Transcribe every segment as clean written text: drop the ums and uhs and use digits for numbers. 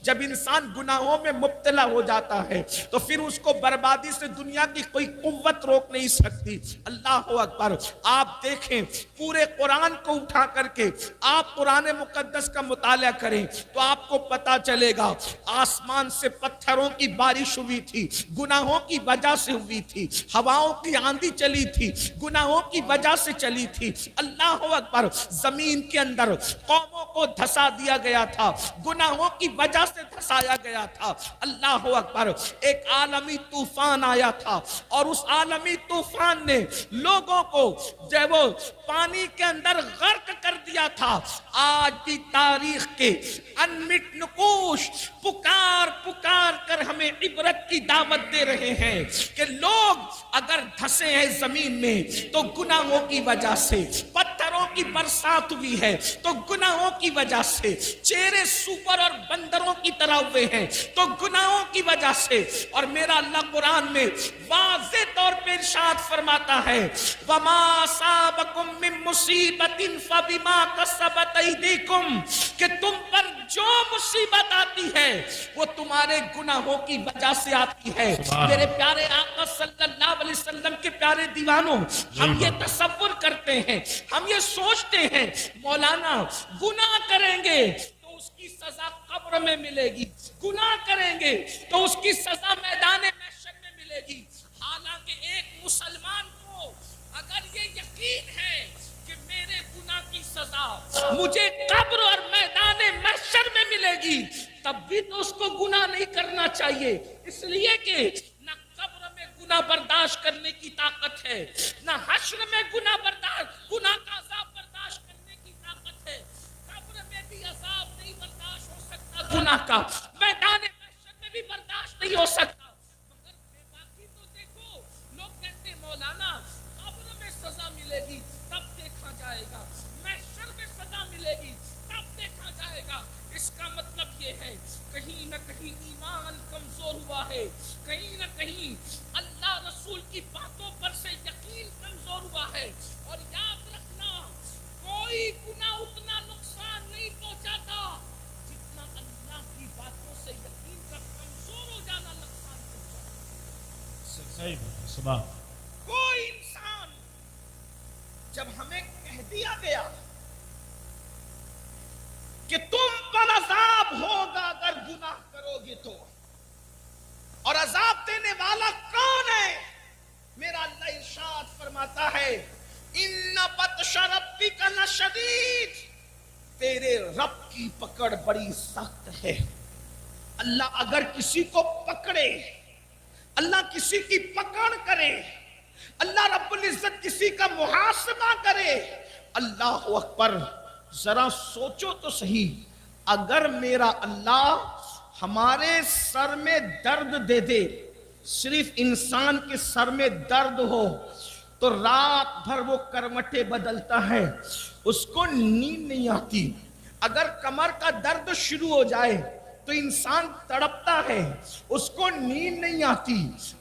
جب انسان گناہوں میں مبتلا ہو جاتا ہے تو پھر اس کو بربادی سے دنیا کی کوئی قوت روک نہیں سکتی. اللہ اکبر. آپ دیکھیں پورے قرآن کو اٹھا کر کے آپ قرآن مقدس کا مطالعہ کریں تو آپ کو پتا چلے گا آسمان سے پتھروں کی بارش ہوئی تھی, گناہوں کی وجہ سے ہوئی تھی. ہواؤں کی آندھی چلی تھی, گناہوں کی وجہ سے چلی تھی. اللہ اکبر. زمین کے اندر قوموں کو دھسا دیا گیا تھا, گناہوں کی وجہ سے دھسایا گیا تھا. اللہ اکبر. ایک عالمی طوفان آیا تھا اور اس عالمی طوفان نے لوگوں کو جب وہ پانی کے اندر غرق کر دیا تھا. آج بھی تاریخ کے انمٹ نقوش پکار پکار کر ہمیں عبرت کی دعوت دے رہے ہیں کہ لوگ اگر دھسے ہیں زمین میں تو گناہوں کی وجہ سے, پتھروں کی برسات ہوئی ہے تو گناہوں کی وجہ سے, چہرے سوپر اور بندروں کی طرح ہوئے ہیں تو گناہوں کی وجہ سے. اور میرا اللہ قرآن میں واضح طور پہ ارشاد فرماتا ہے وَمَا أَصَابَكُم مِّن مُّصِيبَةٍ فَبِمَا كَسَبَتْ أَيْدِيكُمْ, کہ تم پر جو مصیبت آتی ہے وہ تمہارے گناہوں کی وجہ سے آتی ہے. میرے پیارے آقا صلی اللہ علیہ وسلم کے پیارے دیوانوں, ہم یہ تصور کرتے ہیں, ہم یہ سوچتے ہیں مولانا گناہ کریں گے تو اس کی سزا قبر میں ملے گی, گناہ کریں گے تو اس کی سزا میدان محشر میں ملے گی. حالانکہ ایک مسلمان کو اگر یہ یقین ہے کہ میرے گناہ کی سزا مجھے قبر اور میدان محشر میں ملے گی, تب بھی تو اس کو گناہ نہیں کرنا چاہیے. اس لیے کہ نہ قبر میں گناہ برداشت کرنے کی طاقت ہے, نہ حشر میں گناہ کا عذاب برداشت کرنے کی طاقت ہے. قبر میں بھی عذاب نہیں برداشت ہو سکتا گناہ کا, میدان محشر میں بھی برداشت نہیں ہو سکتا. مگر بے باکی تو دیکھو, لوگ کہتے ہیں مولانا قبر میں سزا ملے گی تب دیکھا جائے گا, محشر میں سزا ملے گی تب دیکھا جائے گا. اس کا مطلب یہ ہے کہیں نہ کہیں ایمان کمزور ہوا ہے, کہیں نہ کہیں اللہ رسول کی باتوں پر سے یقین کمزور ہوا ہے. اور یاد رکھنا کوئی گناہ اتنا نقصان نہیں پہنچاتا جتنا اللہ کی باتوں سے یقین کا کمزور ہو جانا نقصان پہنچاتا. کوئی انسان جب ہمیں کہہ دیا گیا کہ تم پر عذاب ہوگا اگر گناہ کرو گے تو, اور عذاب دینے والا کون ہے؟ میرا اللہ ارشاد فرماتا ہے ان بطش ربک لشدید, تیرے رب کی پکڑ بڑی سخت ہے. اللہ اگر کسی کو پکڑے, اللہ کسی کی پکڑ کرے, اللہ رب العزت کسی کا محاسبہ کرے, اللہ اکبر. ذرا سوچو تو صحیح, اگر میرا اللہ ہمارے سر میں درد دے دے, صرف انسان کے سر میں درد ہو تو رات بھر وہ کروٹیں بدلتا ہے, اس کو نیند نہیں آتی. اگر کمر کا درد شروع ہو جائے تو انسان تڑپتا ہے, اس کو نیند نہیں آتی.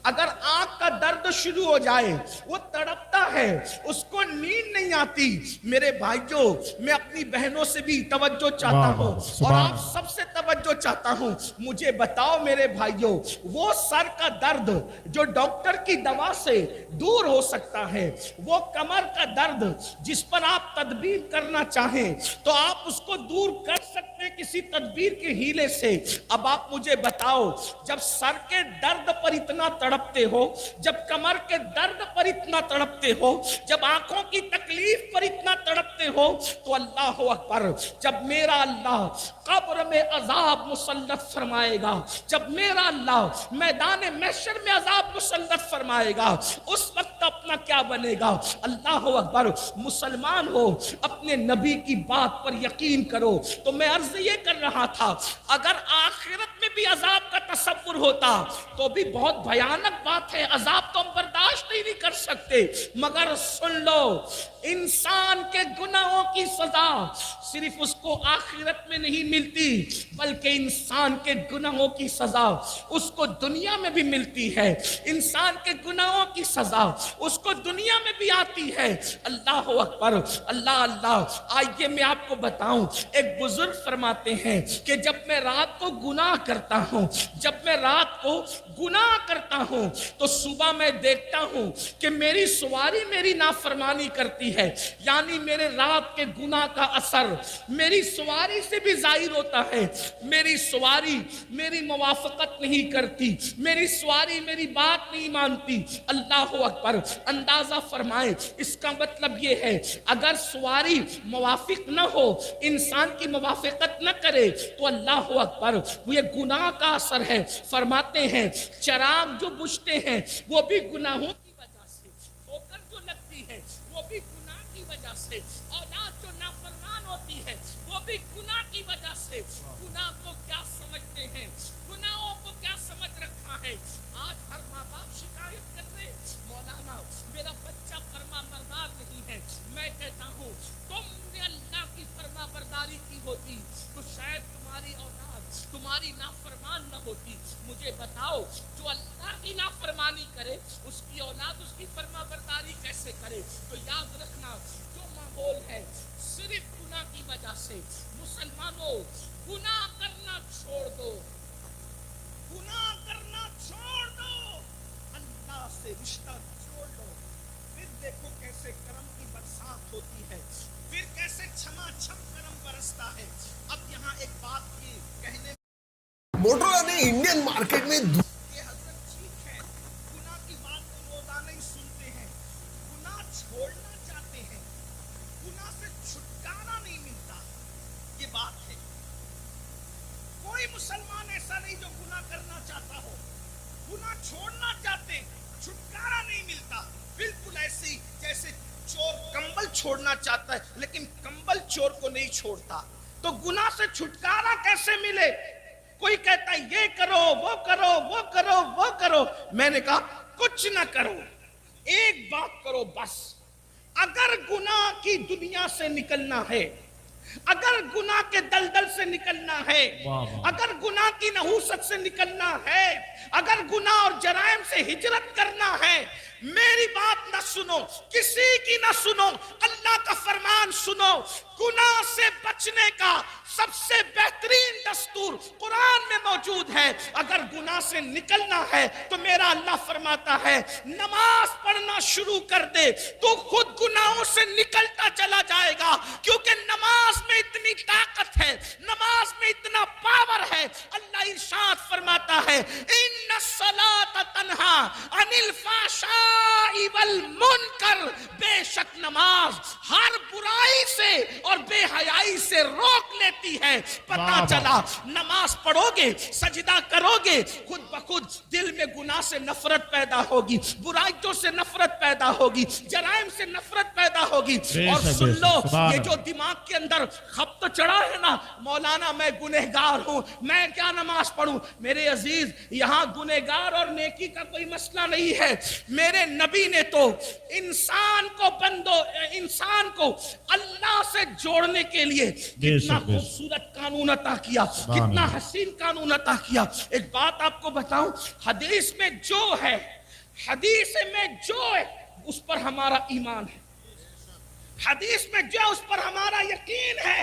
اگر آنکھ کا درد شروع ہو جائے وہ تڑپتا ہے, اس کو نیند نہیں آتی. میرے بھائیوں, میں اپنی بہنوں سے بھی توجہ چاہتا ہوں اور آپ سب سے توجہ چاہتا ہوں. مجھے بتاؤ میرے بھائیوں, وہ سر کا درد جو ڈاکٹر کی دوا سے دور ہو سکتا ہے, وہ کمر کا درد جس پر آپ تدبیر کرنا چاہیں تو آپ اس کو دور کر سکتے ہیں کسی تدبیر کے ہیلے سے. اب آپ مجھے بتاؤ, جب سر کے درد پر اتنا تڑپتے ہو, جب کمر کے درد پر اتنا تڑپتے ہو, جب آنکھوں کی تکلیف پر اتنا تڑپتے ہو, تو اللہ اکبر, جب میرا اللہ قبر میں عذاب مسلط فرمائے گا, جب میرا اللہ میدان محشر میں عذاب مسلط فرمائے گا, اس وقت اپنا کیا بنے گا؟ اللہ اکبر. مسلمان ہو, اپنے نبی کی بات پر یقین کرو. تو میں عرض یہ کر رہا تھا, اگر آخرت میں بھی عذاب کا تصور ہوتا تو بھی بہت بھیانک بات ہے. عذاب تو ہم برداشت برداشت ہی نہیں کر سکتے. مگر سن لو، انسان کے گناہوں کی سزا صرف اس کو آخرت میں نہیں ملتی، بلکہ انسان کے گناہوں کی سزا اس کو دنیا میں بھی ملتی ہے. انسان کے گناہوں کی سزا اس کو دنیا میں بھی آتی ہے. اللہ اکبر، اللہ اللہ. آئیے میں آپ کو بتاؤں، ایک بزرگ فرماتے ہیں کہ جب میں رات کو گناہ کرتا ہوں، جب میں رات کو گناہ کرتا ہوں تو صبح میں دیکھتا ہوں کہ میری سواری میری نافرمانی کرتی ہے. یعنی میرے رات کے گناہ کا اثر میری سواری سے بھی ظاہر ہوتا ہے. میری سواری میری موافقت نہیں کرتی، میری سواری میری بات نہیں مانتی. اللہ اکبر. اندازہ فرمائیں، اس کا مطلب یہ ہے اگر سواری موافق نہ ہو، انسان کی موافقت نہ کرے تو اللہ اکبر وہ یہ گناہ کا اثر ہے. فرماتے ہیں چراغ جو بجھتے ہیں وہ بھی گناہوں کی وجہ سے، ٹھوکر جو لگتی ہے وہ بھی گناہ کی وجہ سے، اولاد جو نافرمان ہوتی ہے وہ بھی گناہ کی وجہ سے. گناہ کو کیا سمجھتے ہیں، گناہوں کو کیا سمجھ رکھا ہے. آج ہر ماں باپ شکایت کرتے ہیں مولانا میرا بچہ فرما بردار نہیں ہے. میں کہتا ہوں تم نے اللہ کی فرما برداری کی ہوتی تو شاید تمہاری اولاد تمہاری نافرمان نہ ہوتی. مجھے بتاؤ جو اللہ کی نافرمانی کرے اس کی اولاد اس کی فرما برداری کیسے کرے. تو یاد رکھنا جو ماحول ہے صرف گناہ کی وجہ سے. مسلمانوں گناہ کرنا چھوڑ دو، گناہ کرنا چھوڑ دو، اللہ سے رشتہ جوڑ لو. پھر دیکھو کیسے کرم کی برسات ہوتی ہے، پھر کیسے چھما چھم کرم برستا ہے. اب یہاں ایک بات کی کہنے موٹرولا نے انڈین مارکیٹ میں یہ حضرت ٹھیک ہے، گناہ کی بات تو روزانہ ہی سنتے ہیں، گناہ چھوڑنا چاہتے ہیں، گناہ سے چھٹکارا نہیں ملتا. یہ بات ہے، کوئی مسلمان ایسا نہیں جو گناہ کرنا چاہتا ہو، گناہ چھوڑنا چاہتے چھٹکارا نہیں ملتا. بالکل ایسے ہی جیسے چور کمبل چھوڑنا چاہتا ہے لیکن کمبل چور کو نہیں چھوڑتا. تو گناہ سے چھٹکارا کیسے ملے؟ کوئی کہتا ہے یہ کرو وہ کرو وہ کرو وہ کرو. میں نے کہا کچھ نہ کرو، ایک بات کرو بس. اگر گناہ کی دنیا سے نکلنا ہے، اگر گناہ کے دلدل سے نکلنا ہے، اگر گناہ کی نحوست سے نکلنا ہے، اگر گناہ اور جرائم سے ہجرت کرنا ہے، میری بات نہ سنو، کسی کی نہ سنو، اللہ کا فرمان سنو. گناہ سے بچنے کا سب سے بہترین دستور قرآن میں موجود ہے. اگر گناہ سے نکلنا ہے تو میرا اللہ فرماتا ہے نماز پڑھنا شروع کر دے تو خود گناہوں سے نکلتا چلا جائے گا. کیونکہ نماز میں اتنی طاقت ہے، نماز میں اتنا پاور ہے. اللہ ارشاد فرماتا ہے ان الصلاۃ تنہا عن الفحشاء والمنکر، بے شک نماز ہر برائی سے اور بے حیائی سے روک لیتی ہے. پتہ چلا نماز پڑھو گے، سجدہ کرو گے، خود بخود دل میں گناہ سے نفرت پیدا ہوگی، برائیوں سے نفرت پیدا ہوگی، جرائم سے نفرت پیدا ہوگی. اور سن لو یہ جو دماغ کے اندر خبط چڑھا ہے نا مولانا میں گنہگار ہوں، میں کیا نماز پڑھوں. میرے عزیز یہاں گنہگار اور نیکی کا کوئی مسئلہ نہیں ہے. میرے نبی نے تو انسان کو اللہ سے جوڑنے کے لیے کتنا خوبصورت قانون عطا کیا، کتنا حسین قانون عطا کیا. ایک بات آپ کو بتاؤں، حدیث میں جو ہے، حدیث میں جو ہے اس پر ہمارا ایمان ہے، حدیث میں جو اس پر ہمارا یقین ہے.